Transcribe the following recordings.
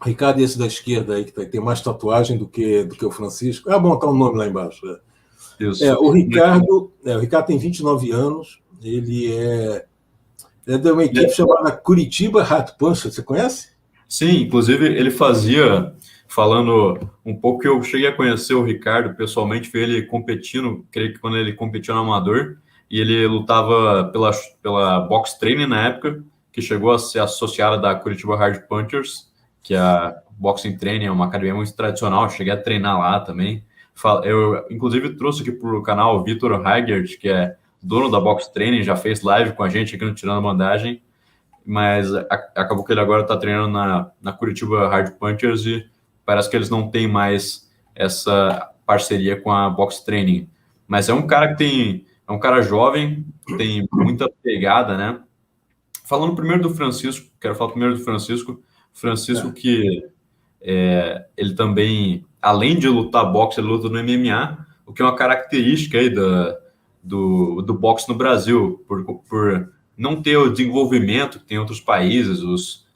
Ricardo, esse da esquerda aí, que tem mais tatuagem do que o Francisco. Ah, bom, tá o nome lá embaixo. Isso. O Ricardo tem 29 anos, ele é de uma equipe chamada Curitiba Rat Puncher, você conhece? Sim, inclusive ele fazia, falando um pouco que eu cheguei a conhecer o Ricardo pessoalmente, foi ele competindo, creio que quando ele competia no Amador, e ele lutava pela Box Training na época, que chegou a ser associada da Curitiba Hard Punchers, que é a Boxing Training, é uma academia muito tradicional, cheguei a treinar lá também. Eu, inclusive, trouxe aqui para o canal o Vitor Heigert, que é dono da Box Training, já fez live com a gente aqui no Tirando Bandagem, mas acabou que ele agora está treinando na Curitiba Hard Punchers e parece que eles não têm mais essa parceria com a Box Training. Mas é um cara é um cara jovem, tem muita pegada, né? Falando primeiro do Francisco, quero falar primeiro do Francisco. Francisco que ele também, além de lutar boxe, ele luta no MMA, o que é uma característica aí do boxe no Brasil, por não ter o desenvolvimento que tem em outros países,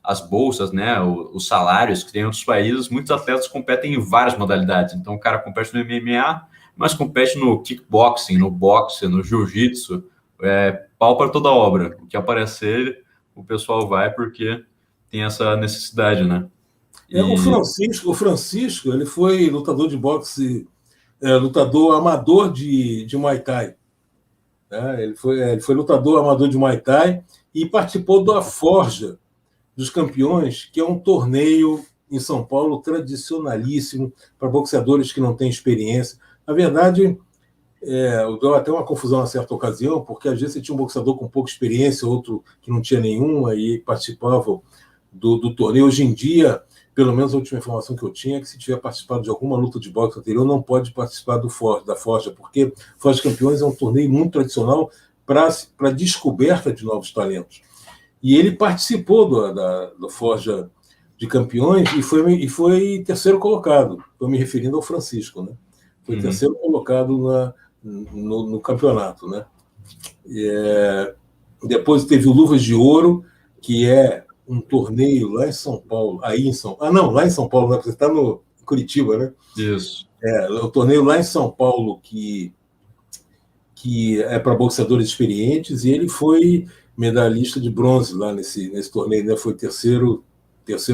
as bolsas, né, os salários que tem em outros países, muitos atletas competem em várias modalidades. Então, o cara compete no MMA, mas compete no kickboxing, no boxe, no jiu-jitsu, pau para toda obra. O que aparecer, o pessoal vai porque tem essa necessidade, né? O Francisco, ele foi lutador de boxe, lutador amador de Muay Thai. Né? Ele foi lutador amador de Muay Thai e participou da Forja dos Campeões, que é um torneio em São Paulo tradicionalíssimo para boxeadores que não têm experiência. Na verdade, deu até uma confusão a certa ocasião, porque às vezes você tinha um boxeador com pouca experiência, outro que não tinha nenhuma, e participavam do torneio. Hoje em dia, pelo menos a última informação que eu tinha, é que se tiver participado de alguma luta de boxe anterior, não pode participar da Forja, porque Forja dos Campeões é um torneio muito tradicional para descoberta de novos talentos. E ele participou da Forja de Campeões e foi terceiro colocado. Estou me referindo ao Francisco, né? Foi terceiro colocado no campeonato, né? Depois teve o Luvas de Ouro, que é um torneio lá em São Paulo, lá em São Paulo, né? Você está no Curitiba, né? Isso. O torneio lá em São Paulo que é para boxeadores experientes, e ele foi medalhista de bronze lá nesse torneio, né? Foi terceiro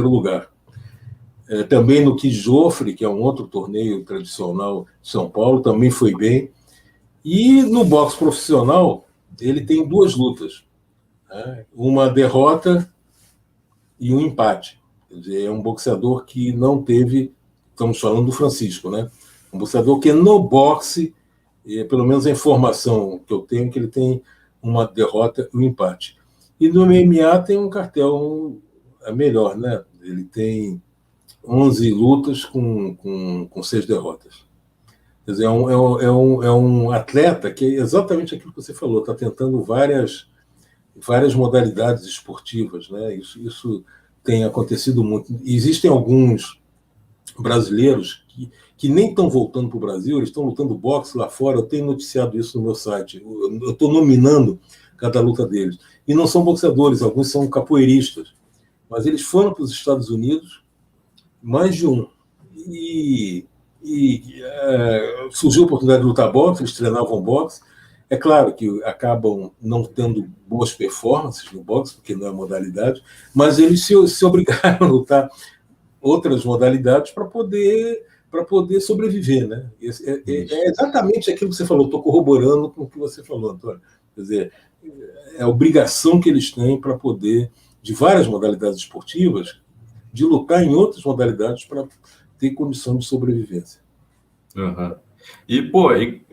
lugar. Também no Kijofre, que é um outro torneio tradicional de São Paulo, também foi bem. E no boxe profissional, ele tem 2 lutas, né? Uma derrota e um empate. Quer dizer, é um boxeador que não teve, estamos falando do Francisco, né? Um boxeador que no boxe, pelo menos a informação que eu tenho, que ele tem uma derrota e um empate. E no MMA tem um cartel melhor, né? Ele tem 11 lutas com 6 derrotas. Quer dizer, é um atleta que é exatamente aquilo que você falou, está tentando várias modalidades esportivas, né? Isso tem acontecido muito. Existem alguns brasileiros que nem estão voltando para o Brasil, eles estão lutando boxe lá fora. Eu tenho noticiado isso no meu site. Eu estou nominando cada luta deles. E não são boxeadores, alguns são capoeiristas. Mas eles foram para os Estados Unidos, mais de um. E surgiu a oportunidade de lutar boxe, eles treinavam boxe. É claro que acabam não tendo boas performances no boxe, porque não é modalidade, mas eles se obrigaram a lutar outras modalidades para poder sobreviver, né? É exatamente aquilo que você falou. Estou corroborando com o que você falou, Antônio. Quer dizer, é a obrigação que eles têm para poder, de várias modalidades esportivas, de lutar em outras modalidades para ter condição de sobrevivência. Uhum. E, pô,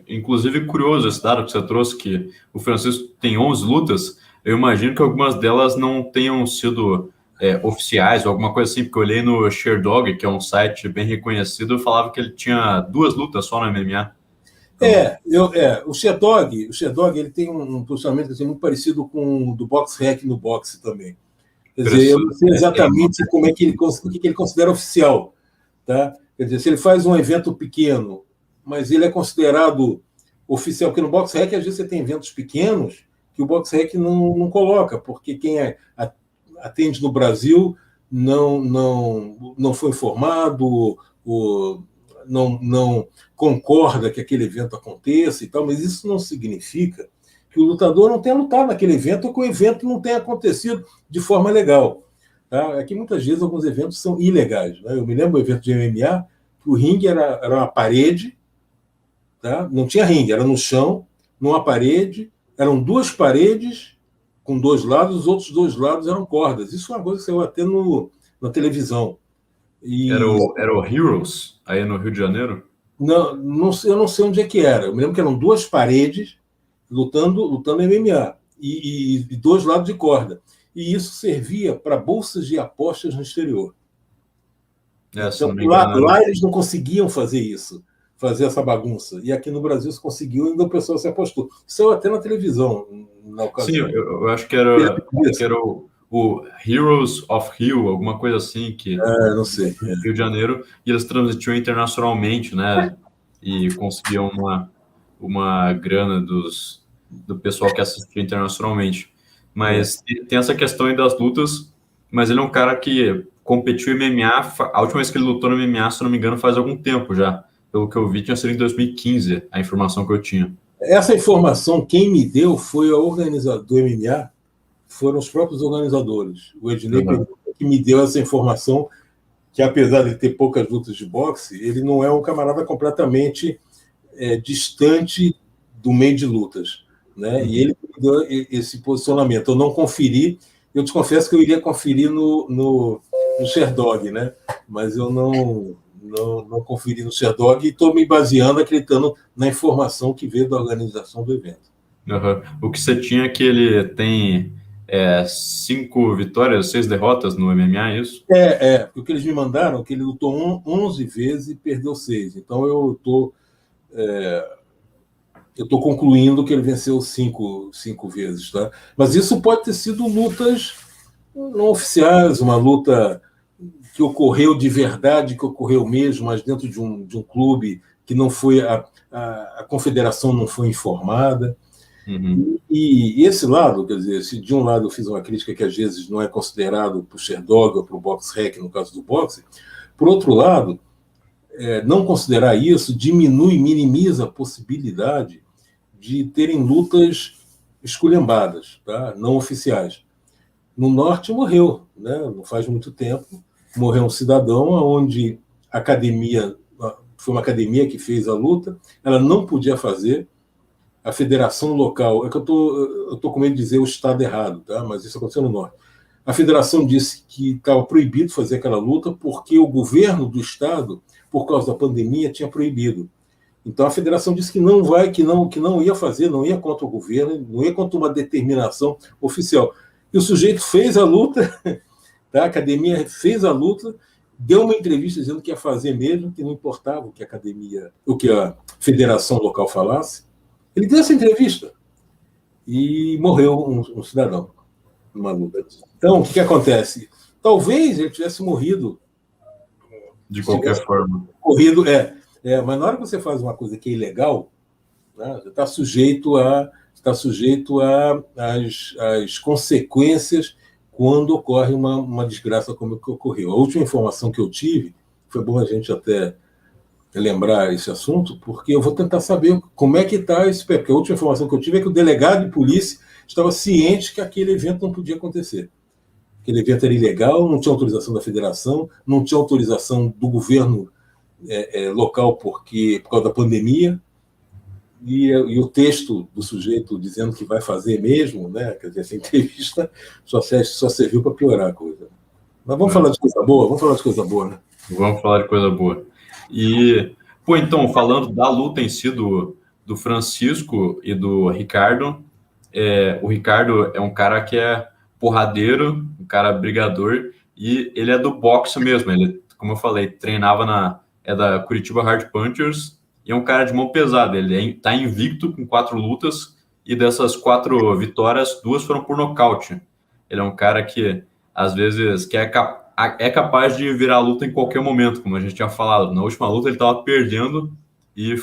inclusive curioso esse dado que você trouxe, que o Francisco tem 11 lutas. Eu imagino que algumas delas não tenham sido oficiais ou alguma coisa assim, porque eu olhei no Sherdog, que é um site bem reconhecido, eu falava que ele tinha 2 lutas só no MMA. Então... o Sherdog ele tem um posicionamento muito parecido com o do Box Rec no boxe também. Quer dizer, eu não sei exatamente como o que ele considera oficial. Tá? Quer dizer, se ele faz um evento pequeno, mas ele é considerado oficial, porque no Box Rec, às vezes, você tem eventos pequenos que o Box Rec não coloca, porque quem atende no Brasil não foi informado, não concorda que aquele evento aconteça e tal, mas isso não significa que o lutador não tenha lutado naquele evento ou que o evento não tenha acontecido de forma legal. Tá? É que muitas vezes alguns eventos são ilegais. Né? Eu me lembro do evento de MMA, que o ringue era uma parede, tá? Não tinha ringue, era no chão, numa parede, eram duas paredes com dois lados, os outros dois lados eram cordas. Isso é uma coisa que saiu até na televisão. Era o Heroes, aí no Rio de Janeiro? Eu não sei onde é que era. Eu me lembro que eram duas paredes lutando MMA e dois lados de corda. E isso servia para bolsas de apostas no exterior. Então, lá eles não conseguiam fazer isso, fazer essa bagunça. E aqui no Brasil se conseguiu e ainda o pessoal se apostou. Isso até na televisão, na ocasião. Sim, eu acho que era o Heroes of Rio, alguma coisa assim, que não sei. Rio de Janeiro, e eles transmitiam internacionalmente, né? E conseguiam uma grana do pessoal que assistia internacionalmente. Mas tem essa questão aí das lutas, mas ele é um cara que competiu em MMA, a última vez que ele lutou no MMA, se não me engano, faz algum tempo já. Pelo que eu vi, tinha sido em 2015, a informação que eu tinha. Essa informação, quem me deu foi a organizadora do MMA, foram os próprios organizadores. O Ednei que me deu essa informação, que apesar de ter poucas lutas de boxe, ele não é um camarada completamente distante do meio de lutas. Né? E ele me deu esse posicionamento. Eu não conferi, eu te confesso que eu iria conferir no Sherdog, né? Mas eu não conferi no Sherdog e estou me baseando, acreditando na informação que veio da organização do evento. O que você tinha é que ele tem 5 vitórias, 6 derrotas no MMA, é isso? O que eles me mandaram é que ele lutou 11 vezes e perdeu 6. Então eu estou concluindo que ele venceu 5 vezes. Tá? Mas isso pode ter sido lutas não oficiais, uma luta que ocorreu de verdade, que ocorreu mesmo, mas dentro de um clube que não foi a confederação não foi informada. E esse lado, quer dizer, se de um lado eu fiz uma crítica que às vezes não é considerado para o Sherdog ou para o Box Rec, no caso do boxe, por outro lado, não considerar isso minimiza a possibilidade de terem lutas esculhambadas, tá? Não oficiais. No Norte morreu, né? Não faz muito tempo, morreu um cidadão onde a academia, foi uma academia que fez a luta, ela não podia fazer, a federação local, que eu tô com medo de dizer o estado errado, tá? Mas isso aconteceu no Norte. A federação disse que estava proibido fazer aquela luta porque o governo do estado, por causa da pandemia, tinha proibido. Então a federação disse que não ia fazer, não ia contra o governo, não ia contra uma determinação oficial. E o sujeito fez a luta, tá? A academia fez a luta, deu uma entrevista dizendo que ia fazer mesmo, que não importava o que a federação local falasse. Ele deu essa entrevista e morreu um cidadão numa luta. Então, o que acontece? Talvez ele tivesse morrido de qualquer forma. Mas na hora que você faz uma coisa que é ilegal, né, você está sujeito às consequências quando ocorre uma desgraça como a que ocorreu. A última informação que eu tive, foi bom a gente até lembrar esse assunto, porque eu vou tentar saber como é que está esse pé. Porque a última informação que eu tive é que o delegado de polícia estava ciente que aquele evento não podia acontecer. Aquele evento era ilegal, não tinha autorização da federação, não tinha autorização do governo local por causa da pandemia, e o texto do sujeito dizendo que vai fazer mesmo, né? Quer dizer, essa entrevista só serviu para piorar a coisa. Mas vamos falar de coisa boa? Vamos falar de coisa boa, né? Vamos falar de coisa boa. E, então, falando da luta em si do Francisco e do Ricardo, o Ricardo é um cara que é porradeiro, um cara brigador, e ele é do boxe mesmo. Ele, como eu falei, treinava da Curitiba Hard Punchers, e é um cara de mão pesada. Ele está invicto com 4 lutas, e dessas 4 vitórias, 2 foram por nocaute. Ele é um cara que, às vezes, é capaz de virar a luta em qualquer momento, como a gente tinha falado. Na última luta ele estava perdendo e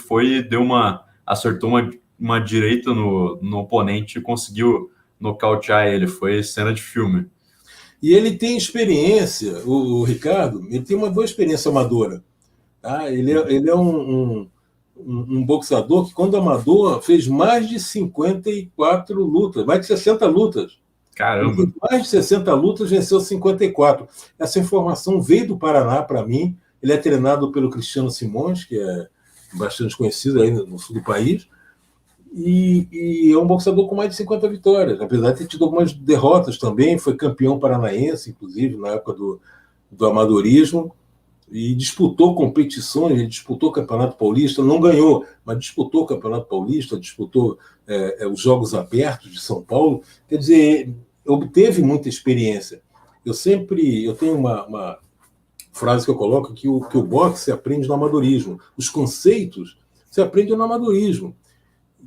acertou uma direita no oponente e conseguiu nocautear ele. Foi cena de filme. E ele tem experiência, o Ricardo, ele tem uma boa experiência amadora. Tá? Ele é um boxeador que, quando amador, fez mais de 54 lutas, mais de 60 lutas. Ele Caramba. fez mais de 60 lutas, venceu 54. Essa informação veio do Paraná para mim. Ele é treinado pelo Cristiano Simões, que é bastante conhecido aí no sul do país, e é um boxeador com mais de 50 vitórias, apesar de ter tido algumas derrotas também. Foi campeão paranaense, inclusive, na época do amadorismo, e disputou competições, ele disputou o Campeonato Paulista, não ganhou, mas disputou o Campeonato Paulista, disputou os Jogos Abertos de São Paulo. Quer dizer, obteve muita experiência. Eu tenho uma frase que eu coloco, que o boxe se aprende no amadorismo. Os conceitos se aprendem no amadorismo.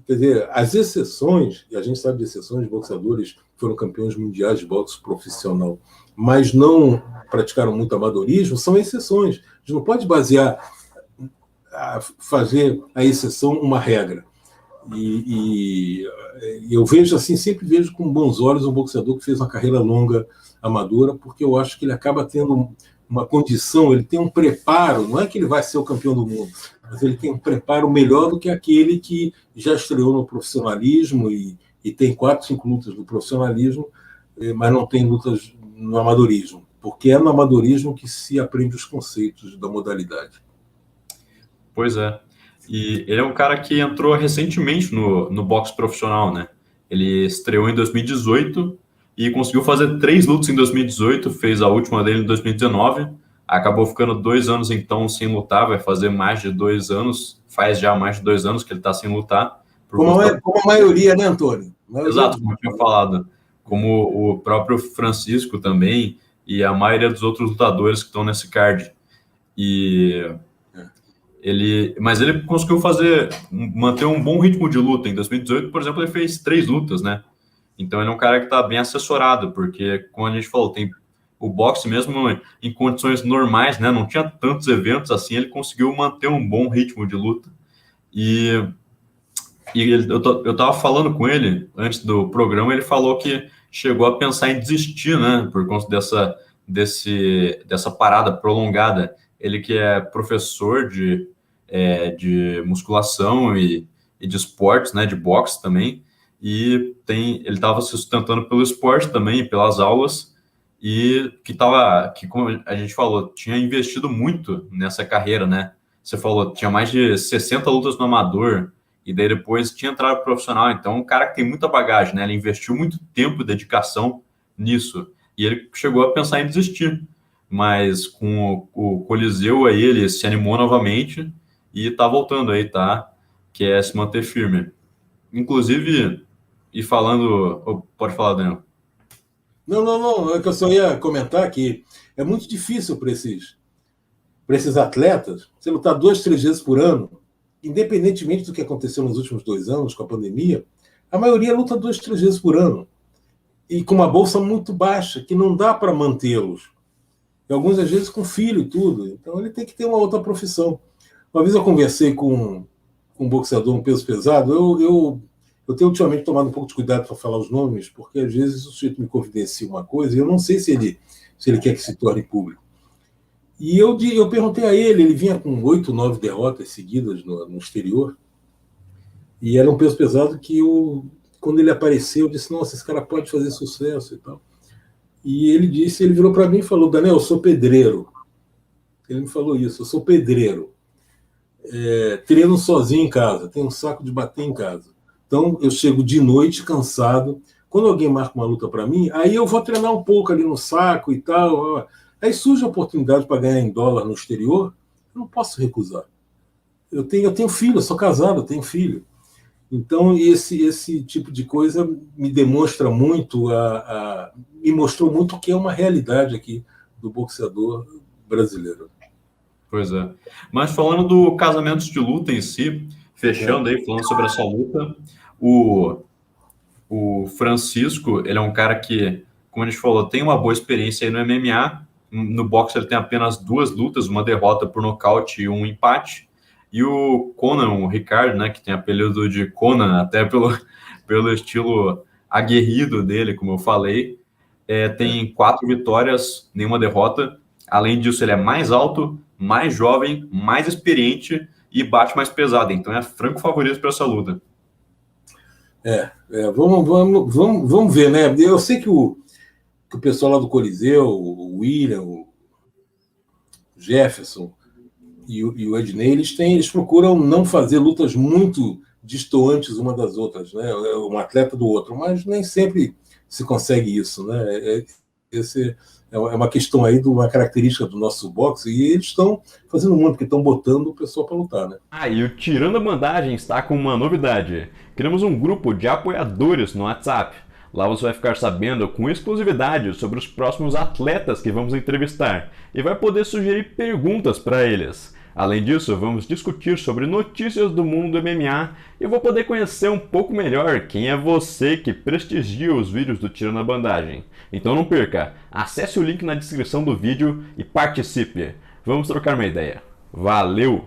Quer dizer, as exceções, e a gente sabe de exceções, de boxeadores que foram campeões mundiais de boxe profissional, mas não praticaram muito amadorismo, são exceções. A gente não pode basear, fazer a exceção uma regra. E eu vejo assim, sempre vejo com bons olhos um boxeador que fez uma carreira longa amadora, porque eu acho que ele acaba tendo uma condição, ele tem um preparo, não é que ele vai ser o campeão do mundo, mas ele tem um preparo melhor do que aquele que já estreou no profissionalismo e tem 4, 5 lutas no profissionalismo, mas não tem lutas no amadorismo, porque é no amadorismo que se aprende os conceitos da modalidade. Pois é. E ele é um cara que entrou recentemente no boxe profissional, né? Ele estreou em 2018 e conseguiu fazer 3 lutas em 2018, fez a última dele em 2019, acabou ficando 2 anos, então, sem lutar, vai fazer mais de 2 anos, faz já mais de 2 anos que ele está sem lutar. Como a maioria, né, Antônio? Exato, como eu tinha falado. Como o próprio Francisco também e a maioria dos outros lutadores que estão nesse card. Mas ele conseguiu manter um bom ritmo de luta. Em 2018, por exemplo, ele fez 3 lutas, né? Então ele é um cara que está bem assessorado, porque, como a gente falou, tem o boxe mesmo em condições normais, né? Não tinha tantos eventos assim, ele conseguiu manter um bom ritmo de luta. Eu estava falando com ele antes do programa, ele falou que chegou a pensar em desistir, né? Por conta dessa parada prolongada. Ele que é professor de musculação e de esportes, né? De boxe também. E ele estava se sustentando pelo esporte também, pelas aulas, e que, como a gente falou, tinha investido muito nessa carreira, né? Você falou, tinha mais de 60 lutas no amador, e daí depois tinha entrado pro profissional. Então, um cara que tem muita bagagem, né? Ele investiu muito tempo e dedicação nisso, e ele chegou a pensar em desistir. Mas com o Coliseu aí, ele se animou novamente e tá voltando aí, tá? Que é se manter firme. Inclusive, e falando... Pode falar, Daniel. Não. É que eu só ia comentar que é muito difícil para esses atletas você lutar 2, 3 vezes por ano, independentemente do que aconteceu nos últimos 2 anos com a pandemia. A maioria luta 2, 3 vezes por ano e com uma bolsa muito baixa, que não dá para mantê-los. E alguns, às vezes, com filho e tudo. Então, ele tem que ter uma outra profissão. Uma vez eu conversei com um boxeador, um peso pesado. Eu tenho ultimamente tomado um pouco de cuidado para falar os nomes, porque às vezes o sujeito me confidencia uma coisa e eu não sei se ele quer que se torne público. E eu perguntei a ele vinha com 8, 9 derrotas seguidas no exterior, e era um peso pesado que quando ele apareceu, eu disse, nossa, esse cara pode fazer sucesso e tal. E ele virou para mim e falou, Daniel, eu sou pedreiro. Ele me falou isso, eu sou pedreiro. Treino sozinho em casa, tenho um saco de bater em casa. Então, eu chego de noite, cansado. Quando alguém marca uma luta para mim, aí eu vou treinar um pouco ali no saco e tal. Aí surge a oportunidade para ganhar em dólar no exterior, eu não posso recusar. Eu tenho filho, eu sou casado, eu tenho filho. Então, esse tipo de coisa me demonstra muito, me mostrou muito o que é uma realidade aqui do boxeador brasileiro. Pois é. Mas falando do Casamentos de Luta em si, fechando aí, falando sobre essa luta, o Francisco, ele é um cara que, como a gente falou, tem uma boa experiência aí no MMA. No boxe ele tem apenas 2 lutas, uma derrota por nocaute e um empate. E o Conan, o Ricardo, né, que tem apelido de Conan, até pelo estilo aguerrido dele, como eu falei, tem 4 vitórias, nenhuma derrota. Além disso, ele é mais alto, mais jovem, mais experiente e bate mais pesado. Então é franco favorito para essa luta. Vamos ver, né? Eu sei que o pessoal lá do Coliseu, o William, o Jefferson e o Ednei, eles procuram não fazer lutas muito distantes uma das outras, né? Um atleta do outro, mas nem sempre se consegue isso, né? Esse é uma questão aí de uma característica do nosso boxe, e eles estão fazendo muito, porque estão botando o pessoal para lutar, né? E o Tirando a Bandagem está com uma novidade. Criamos um grupo de apoiadores no WhatsApp. Lá você vai ficar sabendo com exclusividade sobre os próximos atletas que vamos entrevistar e vai poder sugerir perguntas para eles. Além disso, vamos discutir sobre notícias do mundo do MMA e eu vou poder conhecer um pouco melhor quem é você que prestigia os vídeos do Tirando a Bandagem. Então não perca, acesse o link na descrição do vídeo e participe. Vamos trocar uma ideia. Valeu!